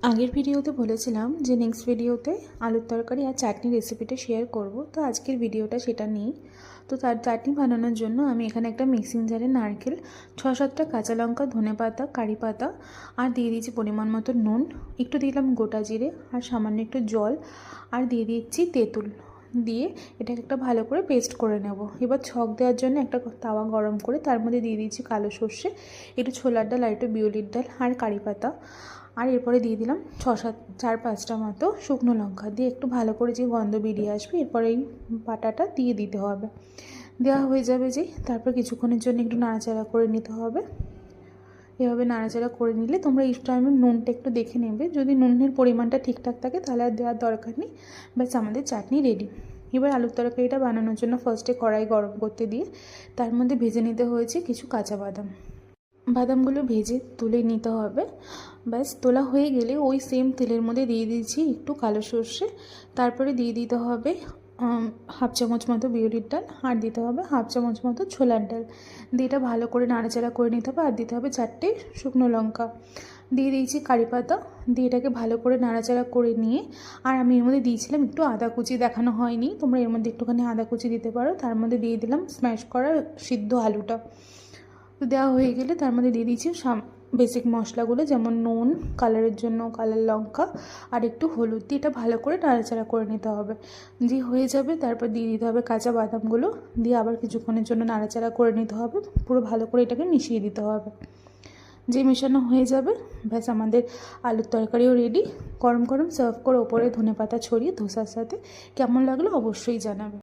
আগের ভিডিওতে বলেছিলাম যে নেক্সট ভিডিওতে আলুর তরকারি আর চাটনি রেসিপিটা শেয়ার করব। তো আজকের ভিডিওটা সেটা নেই। তো তার চাটনি বানানোর জন্য আমি এখানে একটা মিক্সিং জারে নারকেল, 6-7টা কাঁচা লঙ্কা, ধনেপাতা, কারি পাতা আর দিয়ে দিয়েছি পরিমাণ মতো নুন, একটু দিলাম গোটা জিরে আর সামান্য একটু জল আর দিয়ে দিচ্ছি তেঁতুল দিয়ে এটাকে একটা ভালো করে পেস্ট করে নেব। এবার ছক দেওয়ার জন্য একটা তাওয়া গরম করে তার মধ্যে দিয়ে দিয়েছি কালো সর্ষে, একটু ছোলার ডাল আর একটু বিউলির ডাল আর কারি পাতা, আর এরপরে দিয়ে দিলাম 4-5টা মতো শুকনো লঙ্কা দিয়ে একটু ভালো করে যে গন্ধ বেরিয়ে আসবে এরপরে এই বাটাটা দিয়ে দিতে হবে। দেওয়া হয়ে যাবে যে তারপর কিছুক্ষণের জন্য একটু নাড়াচাড়া করে নিতে হবে। এভাবে নাড়াচাড়া করে নিলে তোমরা এই টাইমে নুনটা একটু দেখে নেবে, যদি নুনের পরিমাণটা ঠিকঠাক থাকে তাহলে আর দেওয়ার দরকার নেই। ব্যাস আমাদের চাটনি রেডি। এবার আলুর তরকারিটা বানানোর জন্য ফার্স্টে কড়াই গরম করতে দিয়ে তার মধ্যে ভেজে নিতে হয়েছে কিছু কাঁচা বাদাম। বাদামগুলো ভেজে তুলে নিতে হবে। ব্যাস তোলা হয়ে গেলে ওই সেম তেলের মধ্যে দিয়ে দিয়েছি একটু কালো সর্ষে, তারপরে দিয়ে দিতে হবে 1/2 চামচ মতো বিউলির ডাল আর দিতে হবে 1/2 চামচ মতো ছোলার ডাল দিয়ে এটা ভালো করে নাড়াচাড়া করে নিতে হবে। আর দিতে হবে 4টে শুকনো লঙ্কা, দিয়ে দিয়েছি কারি পাতা দিয়ে এটাকে ভালো করে নাড়াচাড়া করে নিয়ে আর আমি এর মধ্যে দিয়েছিলাম একটু আদা কুচি, দেখানো হয়নি, তোমরা এর মধ্যে একটুখানি আদা কুচি দিতে পারো। তার মধ্যে দিয়ে দিলাম স্ম্যাশ করা সিদ্ধ আলুটা। তো দেওয়া হয়ে গেলে তার মধ্যে দিয়ে দিয়েছি বেসিক মশলাগুলো, যেমন নুন, কালারের জন্য কালার লঙ্কা আর একটু হলুদ দিয়ে এটা ভালো করে নাড়াচাড়া করে নিতে হবে। যে হয়ে যাবে তারপর দিয়ে দিতে হবে কাঁচা বাদামগুলো দিয়ে আবার কিছুক্ষণের জন্য নাড়াচাড়া করে নিতে হবে, পুরো ভালো করে এটাকে মিশিয়ে দিতে হবে। যে মেশানো হয়ে যাবে ব্যাস আমাদের আলুর তরকারিও রেডি। গরম গরম সার্ভ করে ওপরে ধনেপাতা ছড়িয়ে ধোসার সাথে কেমন লাগলো অবশ্যই জানাবে।